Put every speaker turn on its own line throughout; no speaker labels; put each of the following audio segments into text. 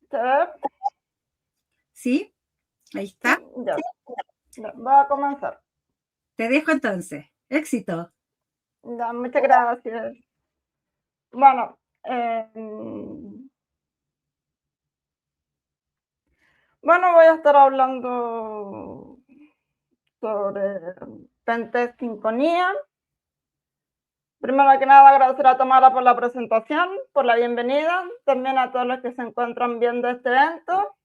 ¿Se ve?
¿Sí? Ahí está.
Ya. Ya, voy a comenzar.
Te dejo entonces. Éxito.
Ya, muchas gracias. Bueno, voy a estar hablando sobre Pentesting con IA. Primero que nada, agradecer a Tamara por la presentación, por la bienvenida, también a todos los que se encuentran viendo este evento.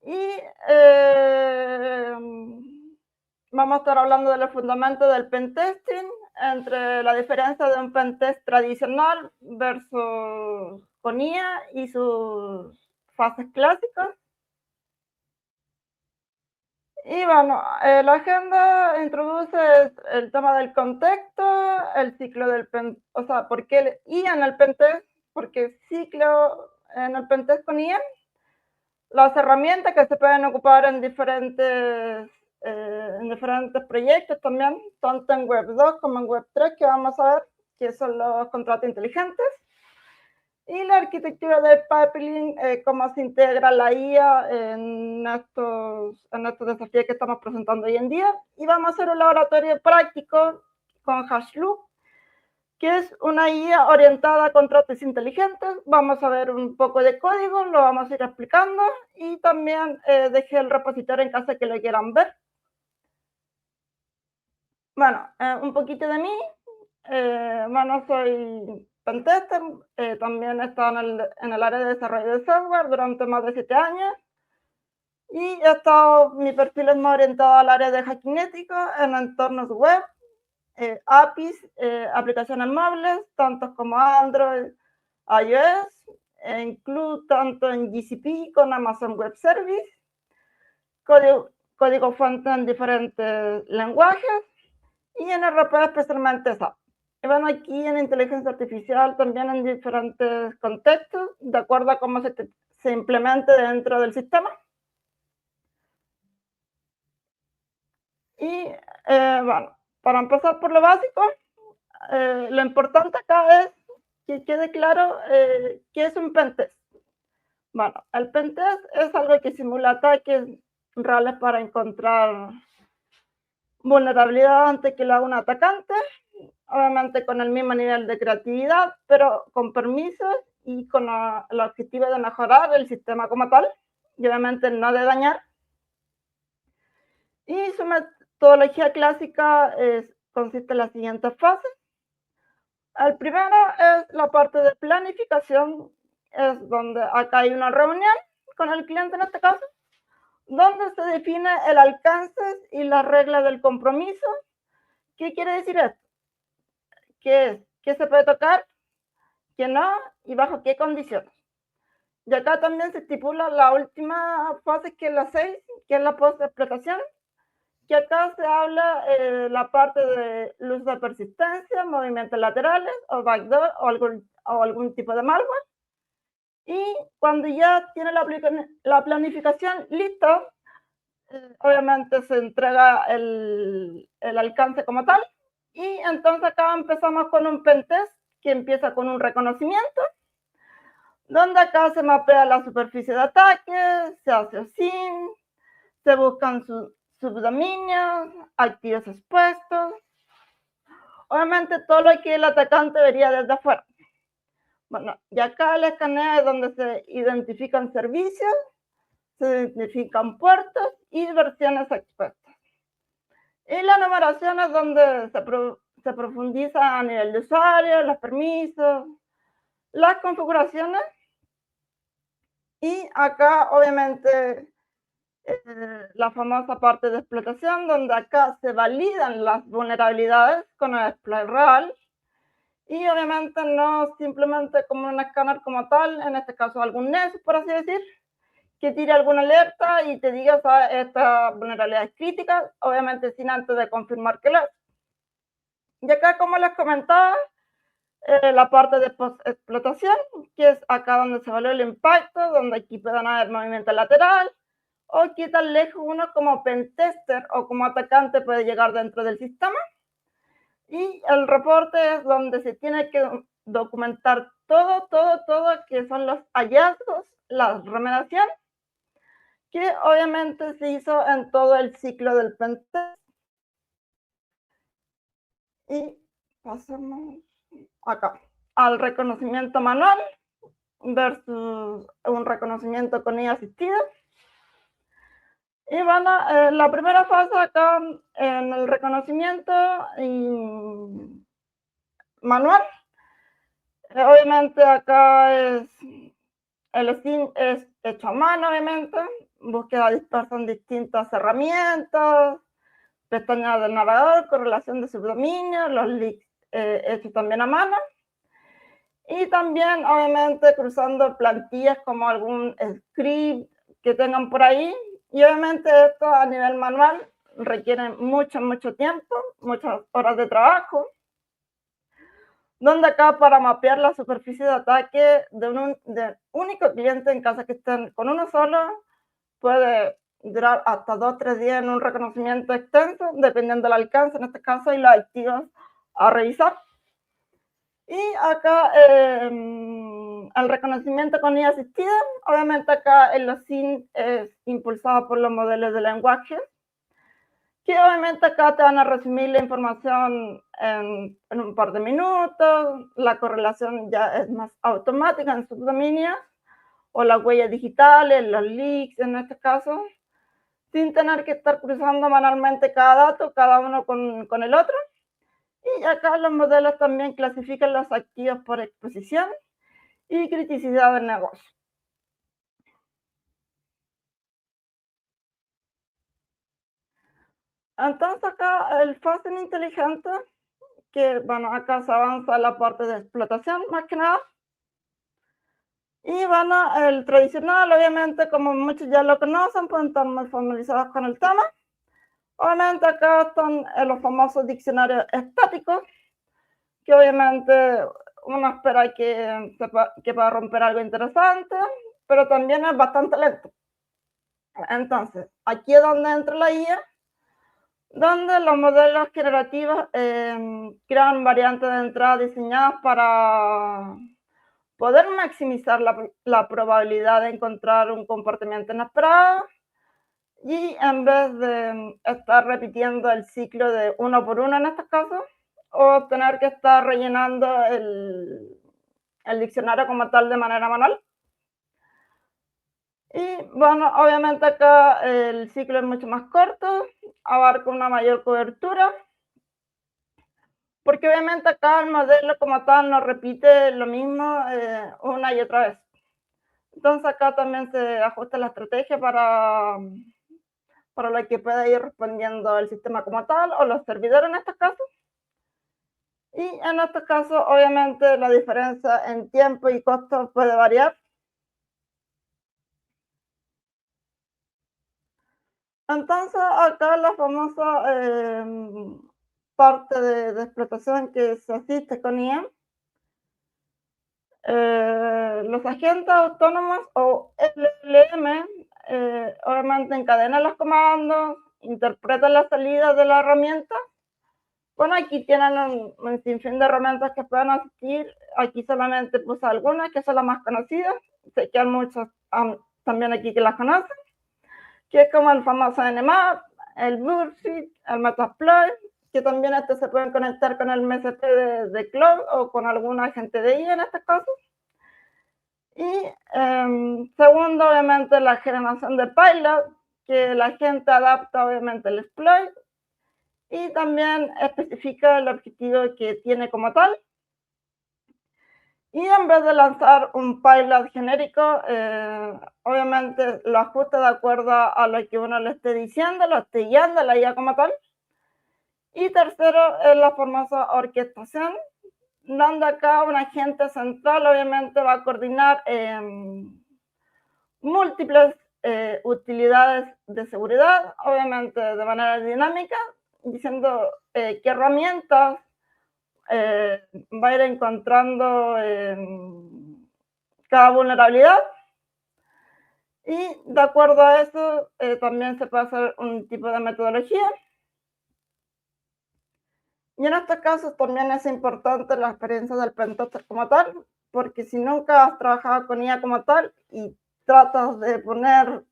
Y vamos a estar hablando de los fundamentos del pentesting, entre la diferencia de un pentest tradicional versus con IA y sus fases clásicas. Y bueno, la agenda introduce el tema del contexto, el ciclo del pentest, o sea, por qué IA en el pentest, porque ciclo en el pentest con IA, las herramientas que se pueden ocupar en diferentes proyectos también, tanto en Web 2 como en Web 3, que vamos a ver, que son los contratos inteligentes. Y la arquitectura del pipeline, cómo se integra la IA en estos desafíos que estamos presentando hoy en día. Y vamos a hacer un laboratorio práctico con HashLoop, que es una IA orientada a contratos inteligentes. Vamos a ver un poco de código, lo vamos a ir explicando, y también dejé el repositorio en caso de que lo quieran ver. Bueno, un poquito de mí. Soy pentester, también he estado en el área de desarrollo de software durante más de 7 años, y mi perfil es más orientado al área de hacking ético en entornos web, APIs, aplicaciones móviles, tanto como Android, iOS, incluso tanto en GCP con Amazon Web Service, código fuente en diferentes lenguajes, y en RP especialmente SAP. Y bueno, aquí en inteligencia artificial también en diferentes contextos, de acuerdo a cómo se implemente dentro del sistema. Y bueno, para empezar por lo básico, lo importante acá es que quede claro qué es un pentest. Bueno, el pentest es algo que simula ataques reales para encontrar vulnerabilidad antes que lo haga un atacante, obviamente con el mismo nivel de creatividad, pero con permisos y con el objetivo de mejorar el sistema como tal, y obviamente no de dañar. Y su metodología clásica consiste en las siguientes fases. El primero es la parte de planificación, es donde acá hay una reunión con el cliente en este caso, donde se define el alcance y las reglas del compromiso. ¿Qué quiere decir esto? ¿Qué se puede tocar? ¿Qué no? ¿Y bajo qué condiciones? Y acá también se estipula la última fase, que es la 6, que es la post-explotación, que acá se habla la parte de luz de persistencia, movimientos laterales o backdoor o algún tipo de malware. Y cuando ya tiene la planificación lista, obviamente se entrega el alcance como tal. Y entonces acá empezamos con un pentest que empieza con un reconocimiento, donde acá se mapea la superficie de ataque, se hace SIM, se buscan subdominios, activos expuestos. Obviamente todo lo que el atacante vería desde afuera. Bueno, y acá el escaneo es donde se identifican servicios, se identifican puertos y versiones expuestas. Y la numeración es donde se profundiza a nivel de usuario, los permisos, las configuraciones. Y acá obviamente la famosa parte de explotación, donde acá se validan las vulnerabilidades con el exploit real, y obviamente no simplemente como un escáner como tal, en este caso algún nexus, por así decir, que tire alguna alerta y te diga esta vulnerabilidad es crítica, obviamente sin antes de confirmar que lo es. Y acá, como les comentaba, la parte de post-explotación, que es acá donde se evalúa el impacto, donde aquí pueden haber movimiento lateral, o qué tan lejos uno como pentester o como atacante puede llegar dentro del sistema. Y el reporte es donde se tiene que documentar todo que son los hallazgos, la remediación, que obviamente se hizo en todo el ciclo del pentest. Y pasamos acá al reconocimiento manual versus un reconocimiento con IA asistida. Y bueno, la primera fase acá en el reconocimiento manual, obviamente acá el SIN es hecho a mano, obviamente, búsqueda dispersa en distintas herramientas, pestañas del navegador, correlación de subdominios, los links hechos también a mano. Y también, obviamente, cruzando plantillas como algún script que tengan por ahí. Y obviamente esto a nivel manual requiere mucho tiempo, muchas horas de trabajo. Donde acá para mapear la superficie de ataque de un único cliente, en caso que estén con uno solo, puede durar hasta 2 o 3 días en un reconocimiento extenso, dependiendo del alcance, en este caso, y los activos a revisar. Y acá el reconocimiento con IA asistida, obviamente acá el OSINT es impulsado por los modelos de lenguaje, que obviamente acá te van a resumir la información en un par de minutos, la correlación ya es más automática en subdominios, o las huellas digitales, los leaks en este caso, sin tener que estar cruzando manualmente cada dato, cada uno con el otro. Y acá los modelos también clasifican los activos por exposición y criticidad del negocio. Entonces acá el fácil inteligente, que bueno, acá se avanza la parte de explotación más que nada. Y bueno, el tradicional, obviamente, como muchos ya lo conocen, pueden estar más familiarizados con el tema. Obviamente acá están los famosos diccionarios estáticos, que obviamente uno espera que pueda romper algo interesante, pero también es bastante lento. Entonces, aquí es donde entra la IA, donde los modelos generativos crean variantes de entrada diseñadas para poder maximizar la probabilidad de encontrar un comportamiento inesperado, y en vez de estar repitiendo el ciclo de uno por uno en este caso, o tener que estar rellenando el diccionario como tal de manera manual. Y bueno, obviamente acá el ciclo es mucho más corto, abarca una mayor cobertura, porque obviamente acá el modelo como tal no repite lo mismo una y otra vez. Entonces acá también se ajusta la estrategia para lo que pueda ir respondiendo el sistema como tal o los servidores en estos casos. Y en estos casos, obviamente, la diferencia en tiempo y costo puede variar. Entonces, acá la famosa parte de explotación que se asiste con IEM, los agentes autónomos o LLM, obviamente encadenan los comandos, interpretan las salidas de la herramienta. Bueno, aquí tienen un sinfín de herramientas que pueden asistir. Aquí solamente puse algunas que son las más conocidas. Sé que hay muchos también aquí que las conocen, que es como el famoso Nmap, el Bullshit, el Metasploit, que también se pueden conectar con el MSP de Cloud o con algún agente de IA en este caso. Y segundo, obviamente, la generación de pilot, que la gente adapta obviamente el exploit y también especifica el objetivo que tiene como tal. Y en vez de lanzar un pilot genérico, obviamente lo ajusta de acuerdo a lo que uno le esté diciendo, lo esté guiando la IA como tal. Y tercero es la famosa orquestación, donde acá un agente central obviamente va a coordinar múltiples utilidades de seguridad, obviamente de manera dinámica, diciendo qué herramientas va a ir encontrando cada vulnerabilidad. Y de acuerdo a eso, también se puede hacer un tipo de metodología. Y en estos casos también es importante la experiencia del pentester como tal, porque si nunca has trabajado con IA como tal y tratas de poner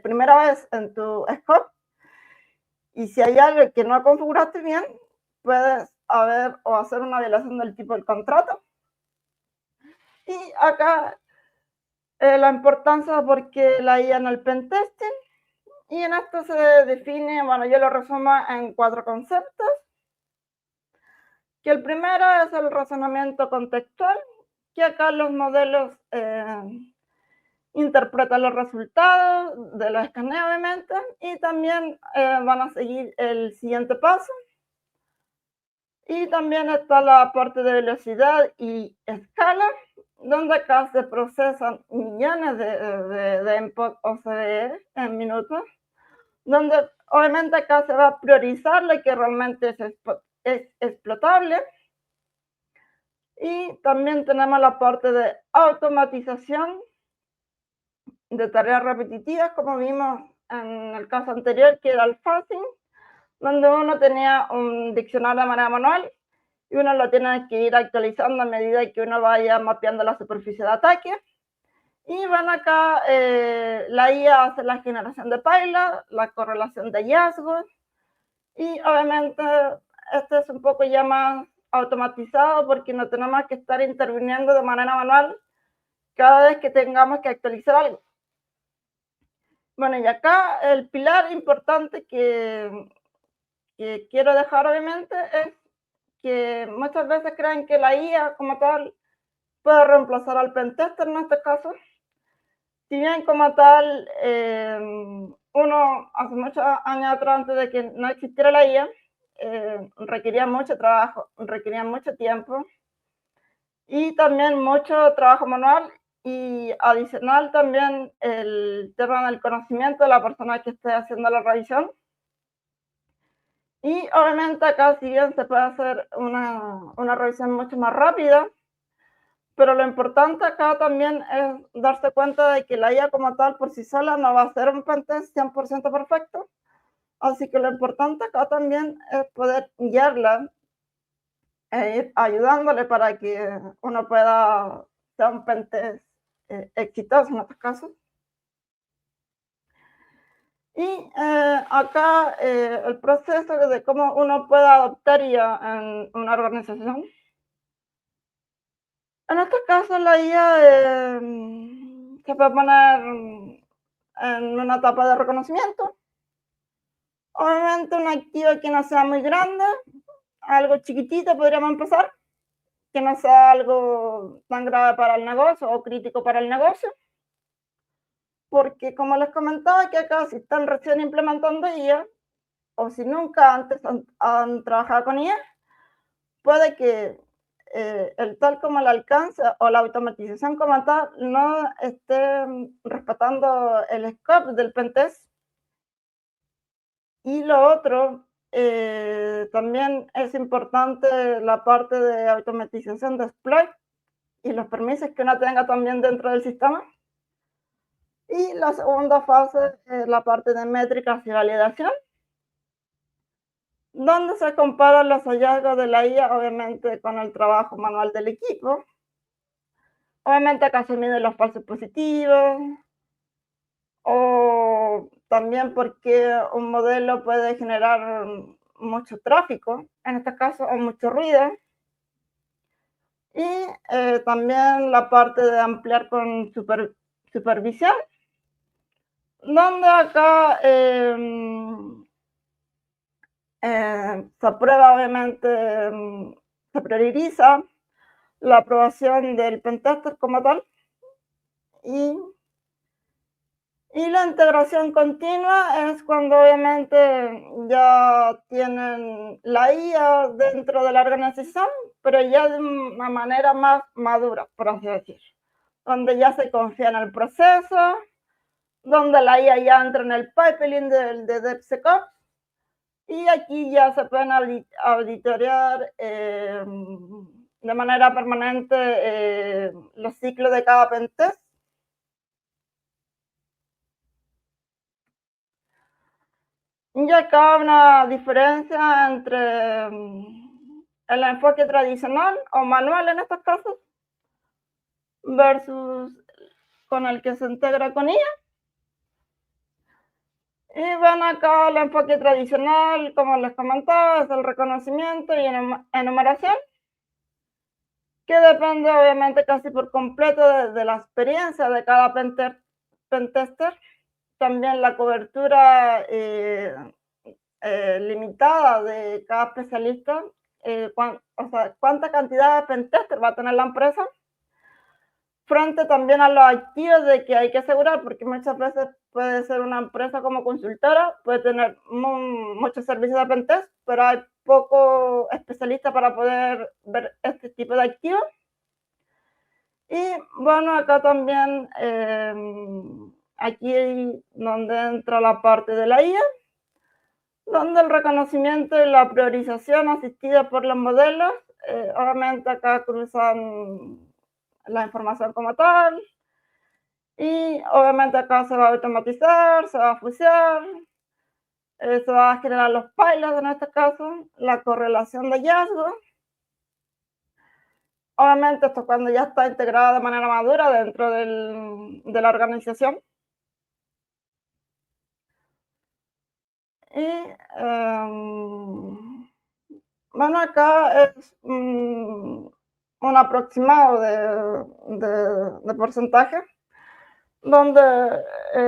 primera vez en tu scope, y si hay algo que no configuraste bien, puedes haber o hacer una violación del tipo del contrato. Y acá la importancia porque la IA en el pentesting, y en esto se define, bueno, yo lo resumo en 4 conceptos, que el primero es el razonamiento contextual, que acá los modelos interpretan los resultados de los escaneos, obviamente, y también van a seguir el siguiente paso. Y también está la parte de velocidad y escala, donde acá se procesan millones de input OCDE en minutos, donde obviamente acá se va a priorizar lo que realmente es explotable. Y también tenemos la parte de automatización de tareas repetitivas, como vimos en el caso anterior, que era el fuzzing, donde uno tenía un diccionario de manera manual y uno lo tiene que ir actualizando a medida que uno vaya mapeando la superficie de ataque. Y bueno, acá la IA hace la generación de pilot, la correlación de hallazgos, y obviamente esto es un poco ya más automatizado porque no tenemos que estar interviniendo de manera manual cada vez que tengamos que actualizar algo. Bueno, y acá el pilar importante que quiero dejar obviamente es que muchas veces creen que la IA como tal puede reemplazar al pentester en este caso. Si bien como tal, uno hace muchos años atrás, antes de que no existiera la IA, requería mucho trabajo, requería mucho tiempo y también mucho trabajo manual, y adicional también el tema del conocimiento de la persona que esté haciendo la revisión. Y obviamente acá si bien se puede hacer una revisión mucho más rápida, pero lo importante acá también es darse cuenta de que la IA como tal por sí sola no va a ser un pentest 100% perfecto. Así que lo importante acá también es poder guiarla e ir ayudándole para que uno pueda ser un pentest exitoso en estos casos. Y acá el proceso de cómo uno puede adoptar IA en una organización. En estos casos la IA se puede poner en una etapa de reconocimiento. Obviamente un activo que no sea muy grande, algo chiquitito podríamos empezar, que no sea algo tan grave para el negocio o crítico para el negocio, porque como les comentaba que acá si están recién implementando IA o si nunca antes han trabajado con IA, puede que el tal como el alcance o la automatización como tal no esté respetando el scope del pentest. Y lo otro, también es importante la parte de automatización de exploit y los permisos que uno tenga también dentro del sistema. Y la segunda fase es la parte de métricas y validación, donde se comparan los hallazgos de la IA, obviamente, con el trabajo manual del equipo. Obviamente acá se miden los falsos positivos, o también porque un modelo puede generar mucho tráfico, en este caso, o mucho ruido. Y también la parte de ampliar con supervisión, donde acá se aprueba, obviamente, se prioriza la aprobación del pentester como tal, y la integración continua es cuando obviamente ya tienen la IA dentro de la organización, pero ya de una manera más madura, por así decir, donde ya se confía en el proceso, donde la IA ya entra en el pipeline de DevSecOps, y aquí ya se pueden auditorear de manera permanente los ciclos de cada pentest. Y acá una diferencia entre el enfoque tradicional o manual en estos casos versus con el que se integra con IA. Y ven acá el enfoque tradicional, como les comentaba, es el reconocimiento y enumeración, que depende obviamente casi por completo de la experiencia de cada pentester. También la cobertura limitada de cada especialista, o sea, cuánta cantidad de pentester va a tener la empresa, frente también a los activos de que hay que asegurar, porque muchas veces puede ser una empresa como consultora, puede tener muchos servicios de pentest, pero hay poco especialistas para poder ver este tipo de activos. Y bueno, acá también, aquí donde entra la parte de la IA, donde el reconocimiento y la priorización asistida por los modelos, obviamente acá cruzan la información como tal, y obviamente acá se va a automatizar, se va a fusionar, se va a generar los pilots en este caso, la correlación de hallazgos. Obviamente esto cuando ya está integrado de manera madura dentro de la organización. Y bueno, acá es un aproximado de porcentaje, donde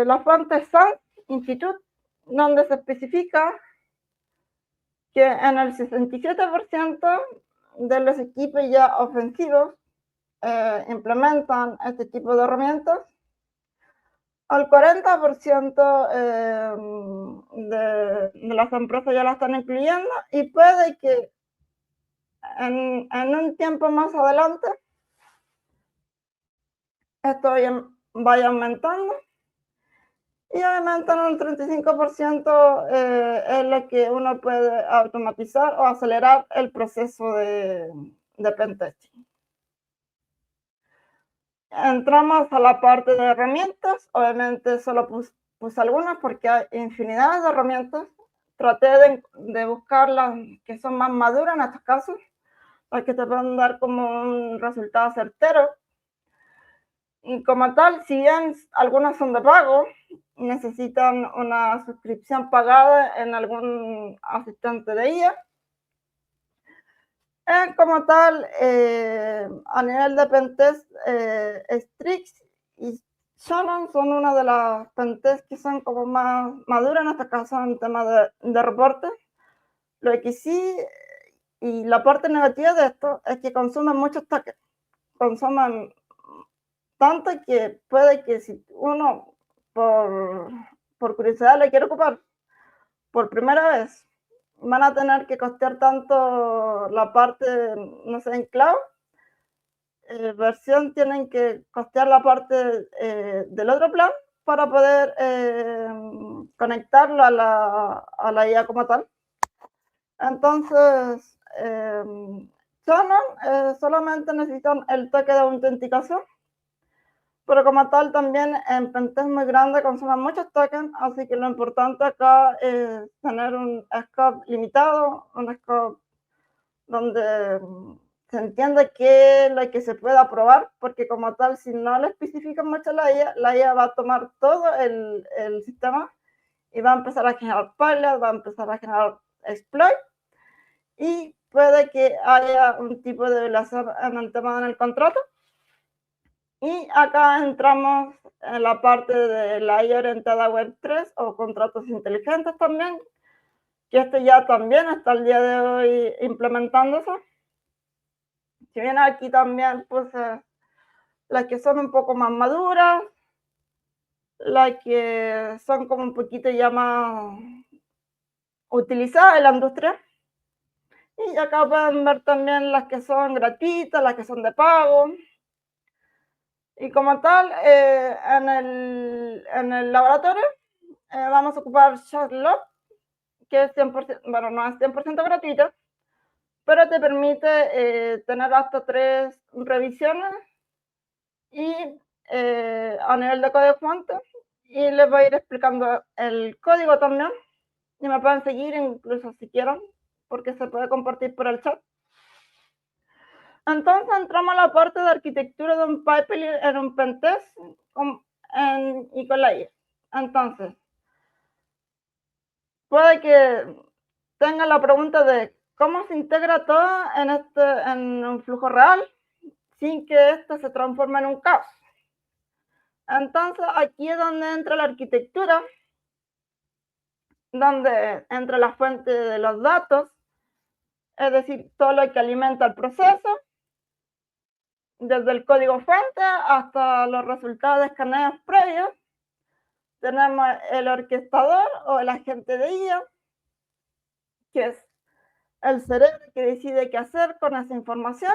la fuente es SANS Institute, donde se especifica que en el 67% de los equipos ya ofensivos implementan este tipo de herramientas. Al 40% de las empresas ya la están incluyendo, y puede que en un tiempo más adelante esto vaya aumentando, y obviamente en un 35% es lo que uno puede automatizar o acelerar el proceso de pentesting. Entramos a la parte de herramientas. Obviamente solo puse algunas porque hay infinidad de herramientas. Traté de buscar las que son más maduras en estos casos, las que te pueden dar como un resultado certero. Y como tal, si bien algunas son de pago, necesitan una suscripción pagada en algún asistente de IA. Como tal, a nivel de pentest, Strix y Shannon son una de las pentests que son como más maduras en este caso en tema de reportes. Lo que sí, y la parte negativa de esto, es que consumen muchos tokens. Consumen tanto que puede que si uno por curiosidad le quiere ocupar por primera vez, van a tener que costear tanto la parte, no sé, en cloud, versión, tienen que costear la parte del otro plan para poder conectarlo a la IA como tal. Entonces, solamente necesitan el toque de autenticación, pero como tal también en pentest muy grande consumen muchos tokens, así que lo importante acá es tener un scope limitado, un scope donde se entiende qué es lo que se pueda probar, porque como tal, si no le especifican mucho la IA va a tomar todo el sistema y va a empezar a generar pilots, va a empezar a generar exploit, y puede que haya un tipo de violación en el tema del contrato. Y acá entramos en la parte de la IA orientada a Web3 o contratos inteligentes también, que esto ya también está el día de hoy implementándose. Si bien aquí también puse las que son un poco más maduras, las que son como un poquito ya más utilizadas en la industria. Y acá pueden ver también las que son gratuitas, las que son de pago. Y como tal, en el laboratorio vamos a ocupar Chatlock, que es 100%, bueno, no es 100% gratuito, pero te permite tener hasta 3 revisiones y a nivel de código fuente, y les voy a ir explicando el código también, y me pueden seguir incluso si quieren, porque se puede compartir por el chat. Entonces entramos a la parte de arquitectura de un pipeline en un pentest y con la IA. Entonces, puede que tenga la pregunta de cómo se integra todo en un flujo real sin que esto se transforme en un caos. Entonces, aquí es donde entra la arquitectura, donde entra la fuente de los datos, es decir, todo lo que alimenta el proceso, desde el código fuente hasta los resultados de escaneos previos. Tenemos el orquestador o el agente de IA, que es el cerebro que decide qué hacer con esa información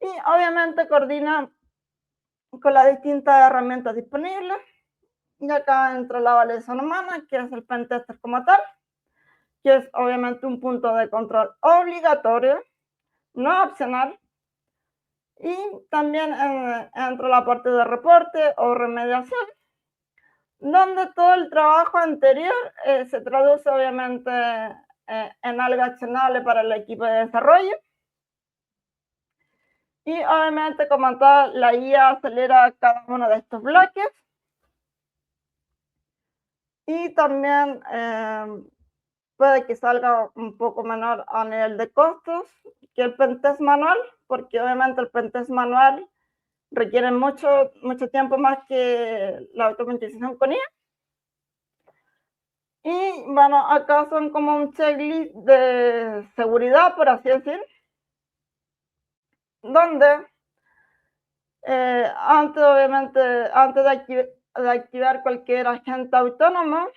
y obviamente coordina con las distintas herramientas disponibles. Y acá entra la validación humana, que es el pentester como tal, que es obviamente un punto de control obligatorio, no opcional. Y también entra la parte de reporte o remediación, donde todo el trabajo anterior se traduce obviamente en algo accionable para el equipo de desarrollo. Y obviamente, como tal, la IA acelera cada uno de estos bloques. Y también puede que salga un poco menor a nivel de costos que el pentest manual, porque obviamente el pentest manual requiere mucho tiempo más que la automatización con IA. Y bueno, acá son como un checklist de seguridad, por así decir, donde antes de activar cualquier agente autónomo,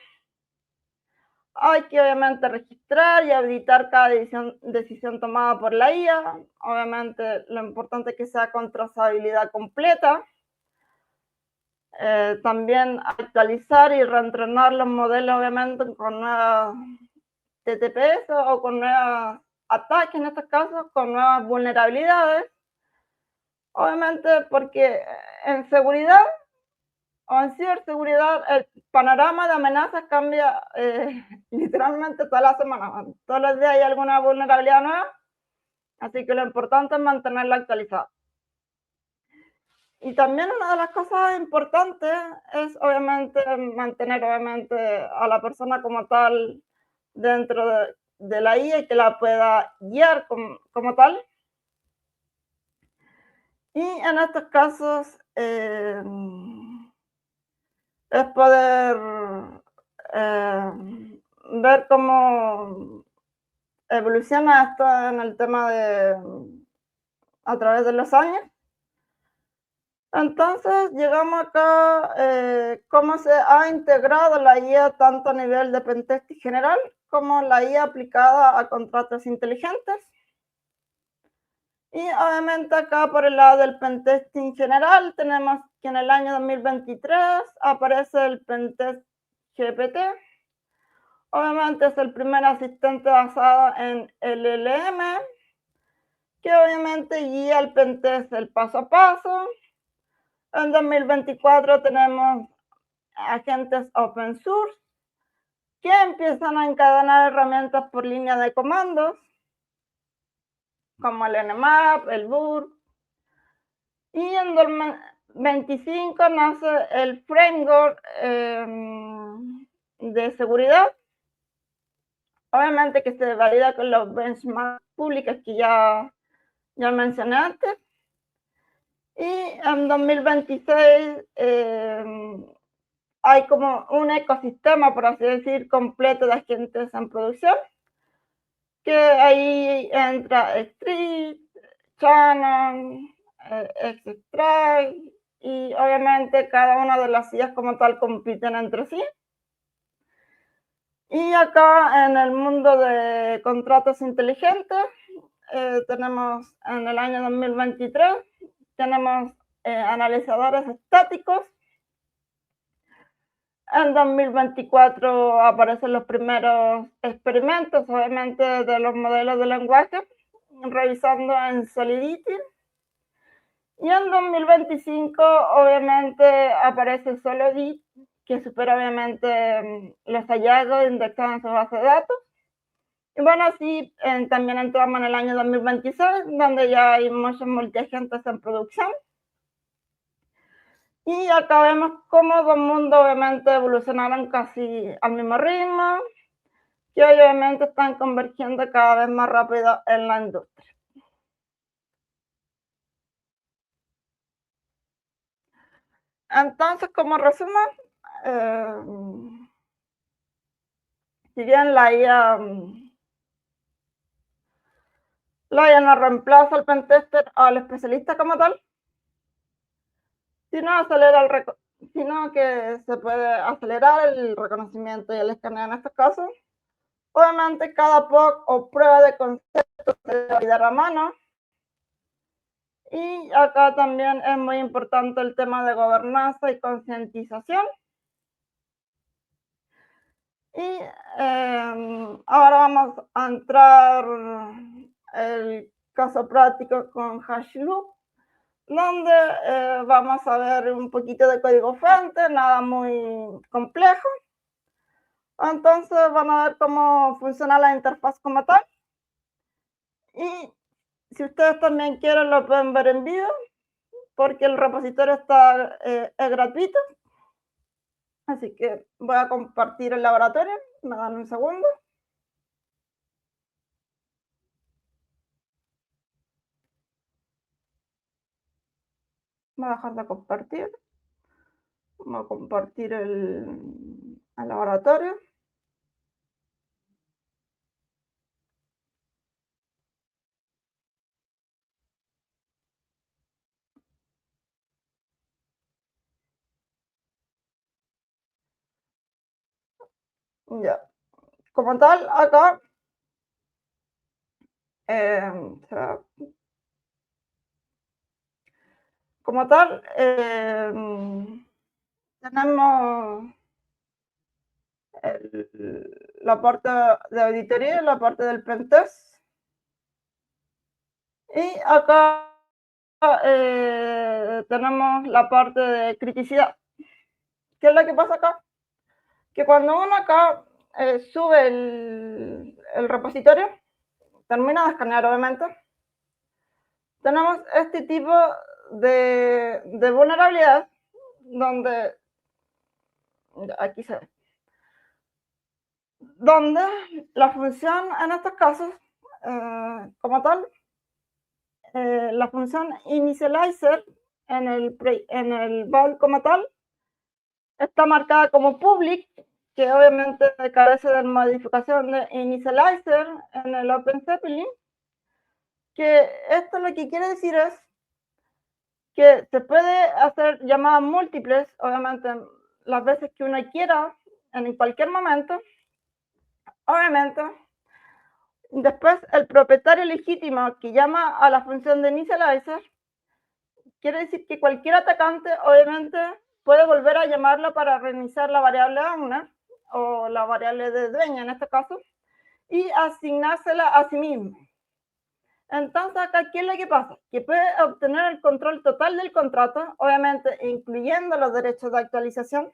hay que obviamente registrar y auditar cada decisión tomada por la IA. Obviamente lo importante es que sea con trazabilidad completa. También actualizar y reentrenar los modelos obviamente con nuevas TTPs o con nuevos ataques, en estos casos, con nuevas vulnerabilidades. Obviamente porque en seguridad o en ciberseguridad el panorama de amenazas cambia literalmente toda la semana. Todos los días hay alguna vulnerabilidad nueva, así que lo importante es mantenerla actualizada. Y también una de las cosas importantes es obviamente mantener a la persona como tal dentro de la IA y que la pueda guiar como tal. Y en estos casos es poder ver cómo evoluciona esto en el tema a través de los años. Entonces llegamos acá, cómo se ha integrado la IA tanto a nivel de pentesting general como la IA aplicada a contratos inteligentes. Y obviamente acá por el lado del pentesting general tenemos que en el año 2023 aparece el Pentest GPT. Obviamente es el primer asistente basado en LLM, que obviamente guía el pentest el paso a paso. En 2024 tenemos agentes open source que empiezan a encadenar herramientas por línea de comandos, como el Nmap, el BUR. Y en 2025 nace el framework de seguridad, obviamente que se valida con los benchmarks públicos que ya mencioné antes. Y en 2026 hay como un ecosistema, por así decir, completo de agentes en producción, que ahí entra Street, Shannon, Extract, y obviamente cada una de las IAs como tal compiten entre sí. Y acá en el mundo de contratos inteligentes, tenemos en el año 2023, tenemos analizadores estáticos. En 2024 aparecen los primeros experimentos, obviamente, de los modelos de lenguaje, revisando en Solidity. Y en 2025, obviamente, aparece Solidity, que supera, obviamente, los hallazgos indexados en su base de datos. Y bueno, así también entramos en el año 2026, donde ya hay muchos multiagentes en producción. Y acá vemos cómo dos mundos obviamente evolucionaron casi al mismo ritmo, que obviamente están convergiendo cada vez más rápido en la industria. Entonces, como resumen, eh, si bien la IA no reemplaza al pentester o al especialista como tal, sino que se puede acelerar el reconocimiento y el escaneo en estos casos. Obviamente cada POC o prueba de concepto se debe validar a mano. Y acá también es muy importante el tema de gobernanza y concientización. Y ahora vamos a entrar el caso práctico con HashiLoop, donde vamos a ver un poquito de código fuente, nada muy complejo. Entonces van a ver cómo funciona la interfaz como tal. Y si ustedes también quieren lo pueden ver en vivo, porque el repositorio es gratuito. Así que voy a compartir el laboratorio. Me dan un segundo. Voy a dejar de compartir. Vamos a compartir el laboratorio. Ya. Como tal, acá como tal, tenemos la parte de auditoría y la parte del pentest. Y acá tenemos la parte de criticidad. ¿Qué es lo que pasa acá? Que cuando uno acá sube el repositorio, termina de escanear obviamente, tenemos este tipo de vulnerabilidad donde, aquí se ve, donde la función en estos casos, como tal, la función initializer en el bool como tal, está marcada como public, que obviamente carece de modificación de initializer en el OpenZeppelin, que esto lo que quiere decir es que se puede hacer llamadas múltiples, obviamente las veces que uno quiera, en cualquier momento. Obviamente, después el propietario legítimo que llama a la función de initializer, quiere decir que cualquier atacante obviamente puede volver a llamarla para reiniciar la variable owner o la variable de dueña en este caso y asignársela a sí mismo. Entonces acá, ¿qué es lo que pasa? Que puede obtener el control total del contrato, obviamente incluyendo los derechos de actualización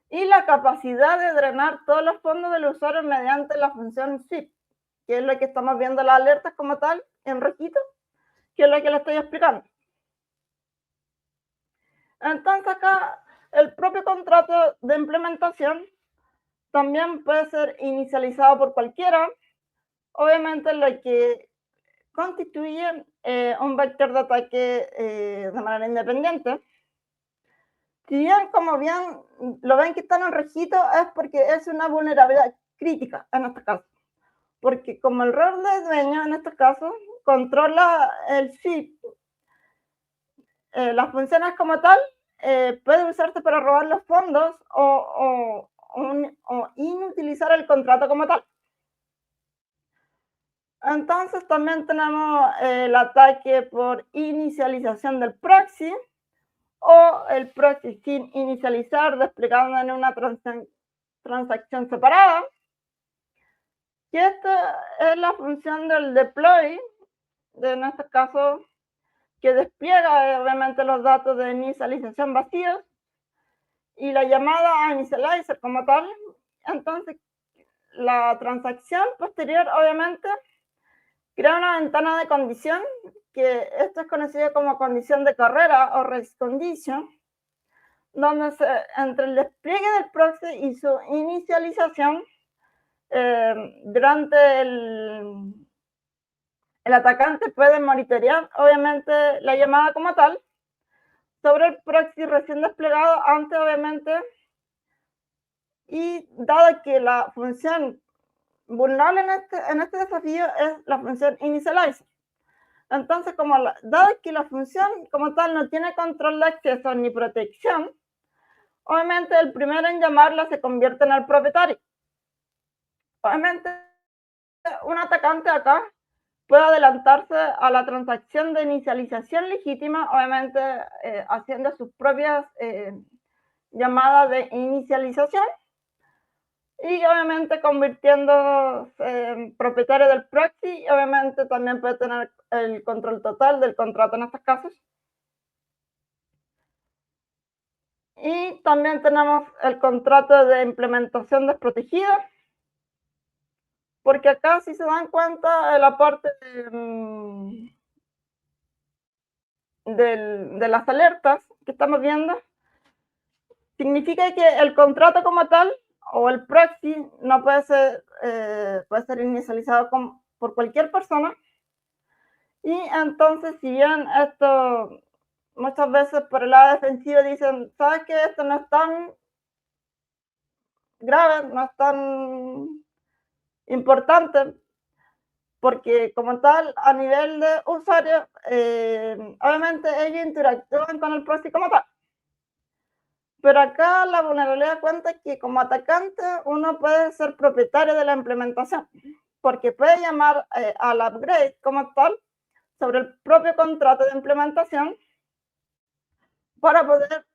y la capacidad de drenar todos los fondos del usuario mediante la función zip, que es lo que estamos viendo las alertas como tal, en rojito, que es lo que le estoy explicando. Entonces acá el propio contrato de implementación también puede ser inicializado por cualquiera, obviamente lo que constituye un vector de ataque de manera independiente. Si bien, como bien lo ven que están en rojito, es porque es una vulnerabilidad crítica en este caso. Porque como el rol de dueño en este caso controla el zip, las funciones como tal puede usarse para robar los fondos o inutilizar el contrato como tal. Entonces también tenemos el ataque por inicialización del proxy o el proxy sin inicializar desplegando en una transacción separada. Y esta es la función del deploy, en este caso, que despliega obviamente los datos de inicialización vacíos y la llamada a initializer como tal. Entonces, la transacción posterior, obviamente, crea una ventana de condición, que esto es conocido como condición de carrera o race condition, donde entre el despliegue del proxy y su inicialización, durante el atacante puede monitorear, obviamente, la llamada como tal sobre el proxy recién desplegado antes, obviamente, y dado que la función vulnerable en este desafío es la función initializer. Entonces, dado que la función como tal no tiene control de acceso ni protección, obviamente el primero en llamarla se convierte en el propietario. Obviamente, un atacante acá puede adelantarse a la transacción de inicialización legítima, obviamente haciendo sus propias llamadas de inicialización y obviamente convirtiéndose en propietario del proxy. Obviamente también puede tener el control total del contrato en estos casos. Y también tenemos el contrato de implementación desprotegida, porque acá, si se dan cuenta, la parte de las alertas que estamos viendo, significa que el contrato como tal o el proxy no puede ser inicializado por cualquier persona. Y entonces, si bien esto muchas veces por el lado defensivo dicen, ¿sabes qué? Esto no es tan grave, no es tan importante, porque como tal, a nivel de usuario, obviamente ellos interactúan con el proxy como tal. Pero acá la vulnerabilidad cuenta que como atacante uno puede ser propietario de la implementación, porque puede llamar al upgrade como tal sobre el propio contrato de implementación para poder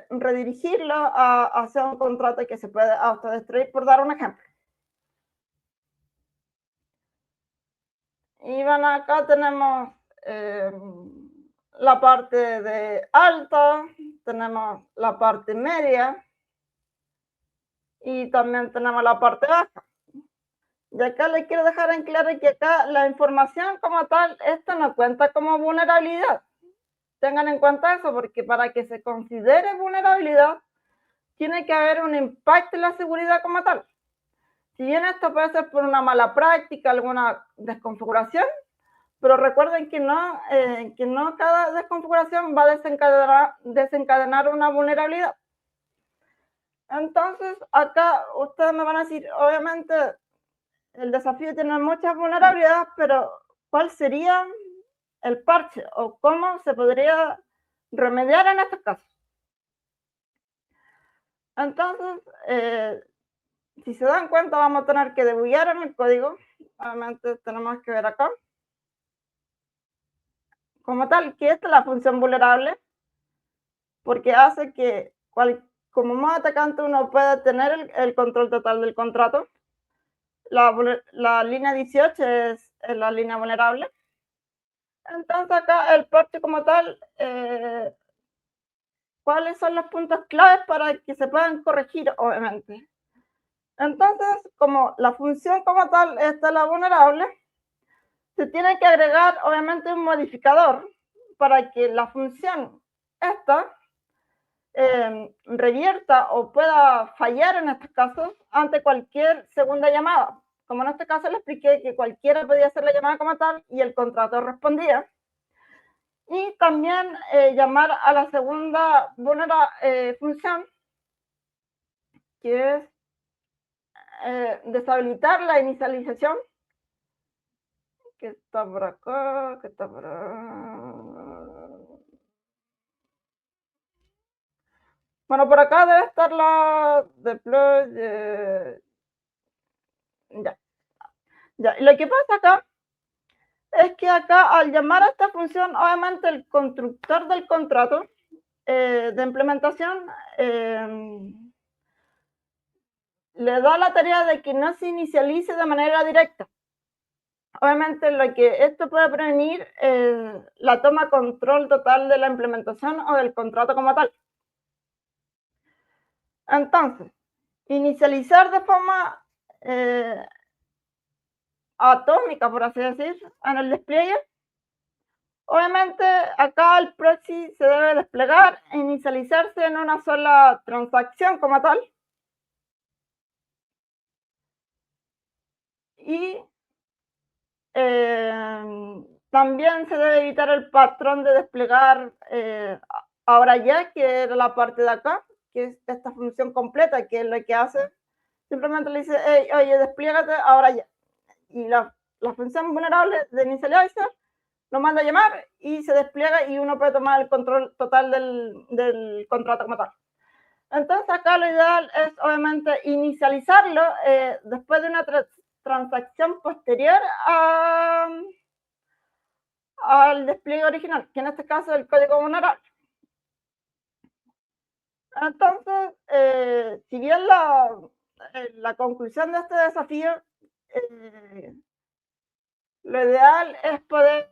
redirigirlo hacia un contrato que se puede autodestruir, por dar un ejemplo. Y bueno, acá tenemos la parte de alta, tenemos la parte media y también tenemos la parte baja. Y acá les quiero dejar en claro que acá la información como tal, esto no cuenta como vulnerabilidad. Tengan en cuenta eso, porque para que se considere vulnerabilidad, tiene que haber un impacto en la seguridad como tal. Si bien esto puede ser por una mala práctica, alguna desconfiguración, pero recuerden que no cada desconfiguración va a desencadenar una vulnerabilidad. Entonces, acá ustedes me van a decir, obviamente, el desafío tiene muchas vulnerabilidades, pero ¿cuál sería el parche o cómo se podría remediar en estos casos? Entonces, si se dan cuenta, vamos a tener que debuguear en el código. Obviamente tenemos que ver acá. Como tal, que esta es la función vulnerable, porque hace que como modo atacante uno pueda tener el control total del contrato. La línea 18 es la línea vulnerable. Entonces acá el parche como tal, ¿cuáles son los puntos claves para que se puedan corregir, obviamente? Entonces, como la función como tal está la vulnerable, se tiene que agregar obviamente un modificador para que la función esta revierta o pueda fallar en estos casos ante cualquier segunda llamada. Como en este caso le expliqué que cualquiera podía hacer la llamada como tal y el contrato respondía. Y también llamar a la segunda función, que es deshabilitar la inicialización, que está por acá, que está por acá. Bueno, por acá debe estar la deploy. Ya. Y lo que pasa acá es que acá al llamar a esta función, obviamente el constructor del contrato de implementación le da la tarea de que no se inicialice de manera directa. Obviamente lo que esto puede prevenir es la toma control total de la implementación o del contrato como tal. Entonces, inicializar de forma atómica, por así decir, en el despliegue. Obviamente, acá el proxy se debe desplegar e inicializarse en una sola transacción como tal. Y también se debe evitar el patrón de desplegar ahora ya, que era la parte de acá, que es esta función completa, que es lo que hace, simplemente le dice, hey, oye, despliégate ahora ya. Y la función vulnerable de initializer lo manda a llamar y se despliega y uno puede tomar el control total del contrato como tal. Entonces acá lo ideal es obviamente inicializarlo después de una transacción posterior al despliegue original, que en este caso es el código vulnerable. Entonces, si bien la conclusión de este desafío, lo ideal es poder,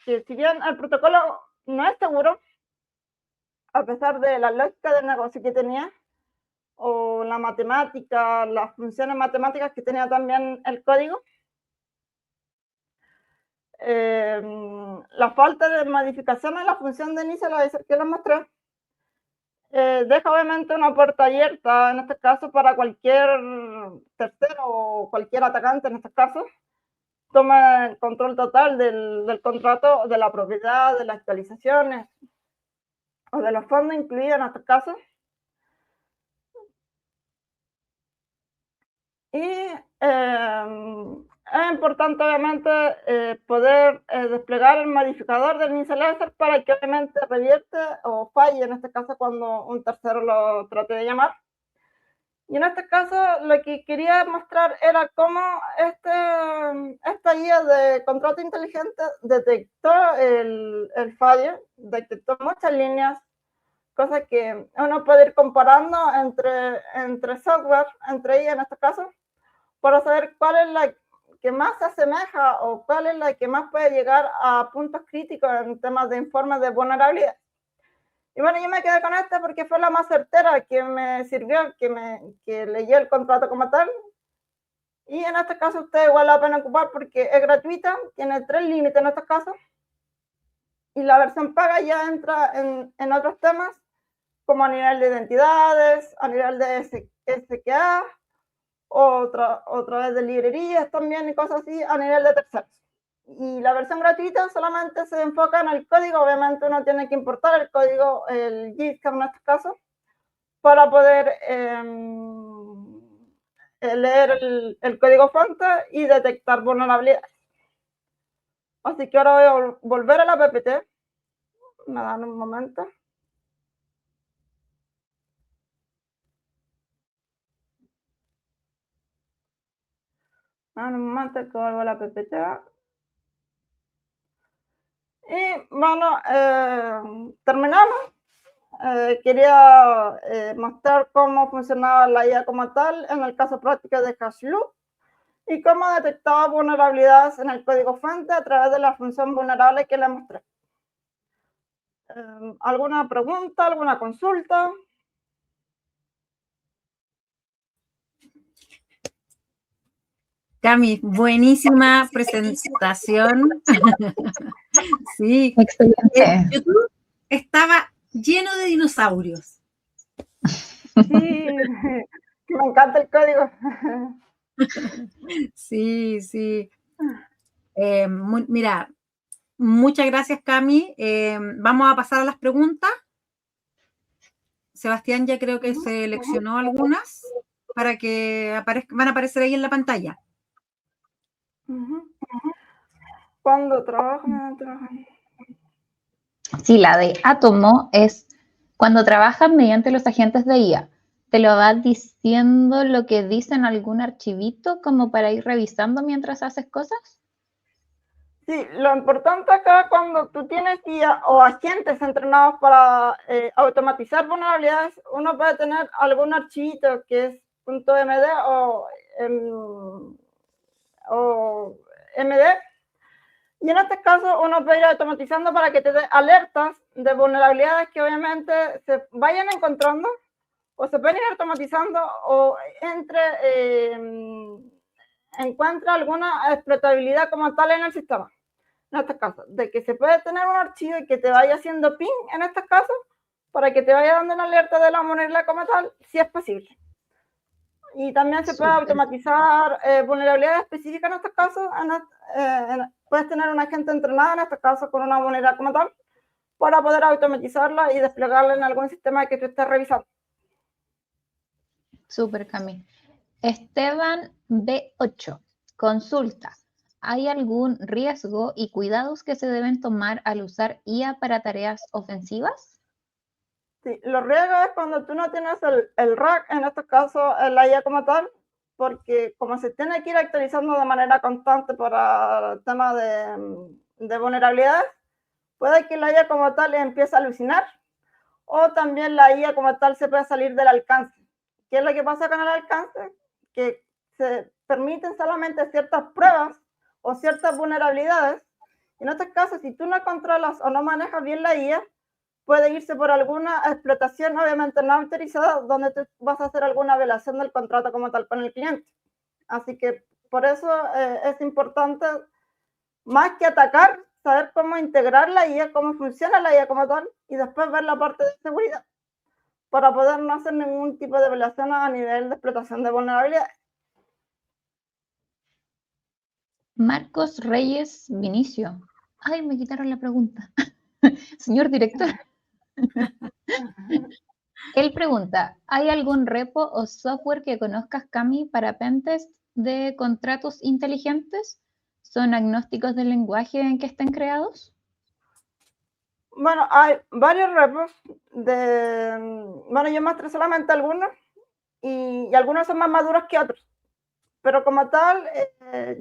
que si bien el protocolo no es seguro, a pesar de la lógica del negocio que tenía, o la matemática, las funciones matemáticas que tenía también el código, la falta de modificación en la función de initializer que les mostré, deja obviamente una puerta abierta, en este caso, para cualquier tercero o cualquier atacante, en este caso, toma el control total del contrato, de la propiedad, de las actualizaciones o de los fondos incluidos en este caso. Y es importante, obviamente, poder desplegar el modificador del initializer para que obviamente revierte o falle, en este caso, cuando un tercero lo trate de llamar. Y en este caso, lo que quería mostrar era cómo esta guía de contrato inteligente detectó el fallo, detectó muchas líneas, cosas que uno puede ir comparando entre software, entre ellas en este caso, para saber cuál es la que más se asemeja o cuál es la que más puede llegar a puntos críticos en temas de informes de vulnerabilidad. Y bueno, yo me quedé con esta porque fue la más certera, que me sirvió, que leyó el contrato como tal. Y en este caso usted igual la pena ocupar porque es gratuita, tiene 3 límites en estos casos. Y la versión paga ya entra en otros temas, como a nivel de identidades, a nivel de SKA, otra vez de librerías también y cosas así a nivel de terceros. Y la versión gratuita solamente se enfoca en el código. Obviamente uno tiene que importar el código, el GitHub en este caso, para poder leer el código fuente y detectar vulnerabilidades. Así que ahora voy a volver a la PPT. Me dan un momento. Me dan un momento que vuelvo a la PPT. Y bueno, terminamos. Quería mostrar cómo funcionaba la IA como tal en el caso práctico de HashLoop y cómo detectaba vulnerabilidades en el código fuente a través de la función vulnerable que le mostré. ¿Alguna pregunta, alguna consulta?
Cami, buenísima presentación. Sí,
Excelente.
YouTube estaba lleno de dinosaurios.
Sí, me encanta el código.
Sí, sí. Mira, muchas gracias, Cami. Vamos a pasar a las preguntas. Sebastián ya creo que seleccionó algunas para que van a aparecer ahí en la pantalla.
¿Cuándo trabajan?
Sí, la de Atomo es cuando trabajan mediante los agentes de IA. ¿Te lo va diciendo lo que dice en algún archivito como para ir revisando mientras haces cosas?
Sí, lo importante acá cuando tú tienes IA o agentes entrenados para automatizar vulnerabilidades, uno puede tener algún archivito que es .md o MD. Y en este caso uno puede ir automatizando para que te dé alertas de vulnerabilidades que obviamente se vayan encontrando o se pueden ir automatizando o encuentra alguna explotabilidad como tal en el sistema. En estos casos, de que se puede tener un archivo y que te vaya haciendo ping en estos casos para que te vaya dando una alerta de la vulnerabilidad como tal, si es posible. Y también se puede automatizar vulnerabilidades específicas en estos casos. Puedes tener un agente entrenado en estos casos con una vulnerabilidad como tal para poder automatizarla y desplegarla en algún sistema que tú estés revisando.
Súper, Cami. Esteban B8 consulta. ¿Hay algún riesgo y cuidados que se deben tomar al usar IA para tareas ofensivas?
Sí, los riesgos es cuando tú no tienes el RAG, en estos casos la IA como tal, porque como se tiene que ir actualizando de manera constante para el tema de vulnerabilidades, puede que la IA como tal empiece a alucinar, o también la IA como tal se puede salir del alcance. ¿Qué es lo que pasa con el alcance? Que se permiten solamente ciertas pruebas o ciertas vulnerabilidades. En estos casos, si tú no controlas o no manejas bien la IA, puede irse por alguna explotación obviamente no autorizada, donde tú vas a hacer alguna violación del contrato como tal con el cliente. Así que por eso es importante, más que atacar, saber cómo integrar la IA, cómo funciona la IA como tal, y después ver la parte de seguridad, para poder no hacer ningún tipo de violación a nivel de explotación de vulnerabilidades.
Marcos Reyes Vinicio. Ay, me quitaron la pregunta. Señor director. Él pregunta, ¿hay algún repo o software que conozcas, Cami, para pentest de contratos inteligentes? ¿Son agnósticos del lenguaje en que estén creados?
Bueno, hay varios repos bueno, yo mostré solamente algunos y algunos son más maduros que otros. Pero como tal,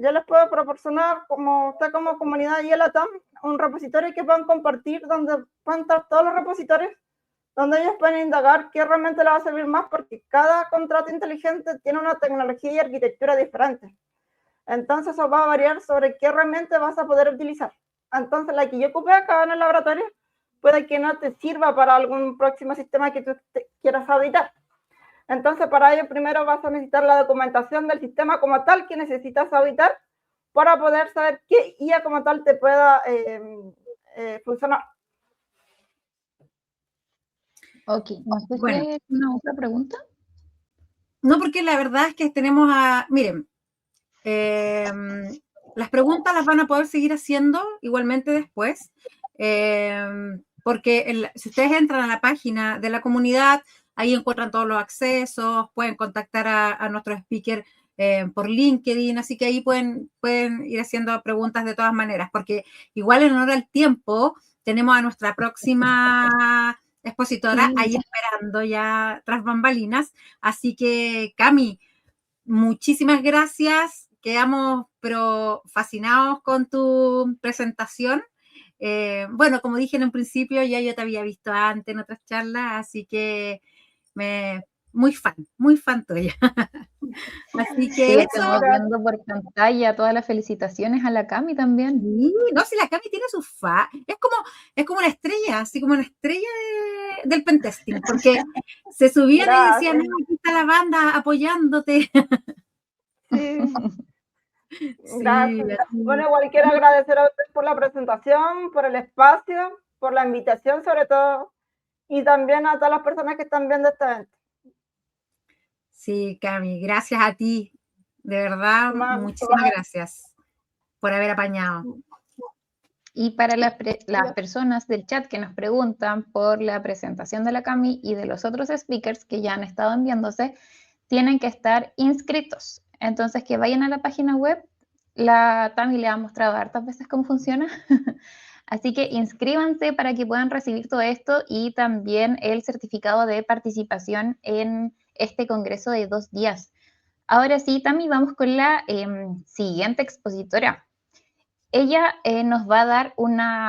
yo les puedo proporcionar, como usted como comunidad y el ATAM, un repositorio que puedan compartir, donde pueden estar todos los repositorios, donde ellos pueden indagar qué realmente les va a servir más, porque cada contrato inteligente tiene una tecnología y arquitectura diferente. Entonces eso va a variar sobre qué realmente vas a poder utilizar. Entonces la que yo ocupé acá en el laboratorio puede que no te sirva para algún próximo sistema que tú quieras auditar. Entonces, para ello, primero vas a necesitar la documentación del sistema como tal que necesitas auditar para poder saber qué IA como tal te pueda funcionar.
Ok, no sé si hay una otra pregunta.
No, porque la verdad es que tenemos miren, las preguntas las van a poder seguir haciendo igualmente después, porque si ustedes entran a la página de la comunidad, ahí encuentran todos los accesos, pueden contactar a nuestro speaker por LinkedIn, así que ahí pueden ir haciendo preguntas de todas maneras, porque igual en honor al tiempo tenemos a nuestra próxima expositora ahí esperando ya tras bambalinas, así que Cami, muchísimas gracias, quedamos pero fascinados con tu presentación. Bueno, como dije en un principio, ya yo te había visto antes en otras charlas, así que muy fan tuya. Así que
Sí,
eso.
estamos viendo por pantalla todas las felicitaciones a la Cami también.
Sí, no, si la Cami tiene sus fans, es como una estrella, así como una estrella del pentesting, porque se subían y decían, no, aquí está la banda apoyándote.
Sí.
Sí,
Gracias. Bueno, igual quiero agradecer a ustedes por la presentación, por el espacio, por la invitación sobre todo, y también a todas las personas que están viendo este evento.
Sí, Cami, gracias a ti, de verdad, muchísimas gracias por haber apañado.
Y para las personas del chat que nos preguntan por la presentación de la Cami y de los otros speakers que ya han estado enviándose, tienen que estar inscritos. Entonces, que vayan a la página web. La Tami le ha mostrado hartas veces cómo funciona. Así que inscríbanse para que puedan recibir todo esto y también el certificado de participación en este congreso de 2 días. Ahora sí, Tami, vamos con la siguiente expositora. Ella nos va a dar una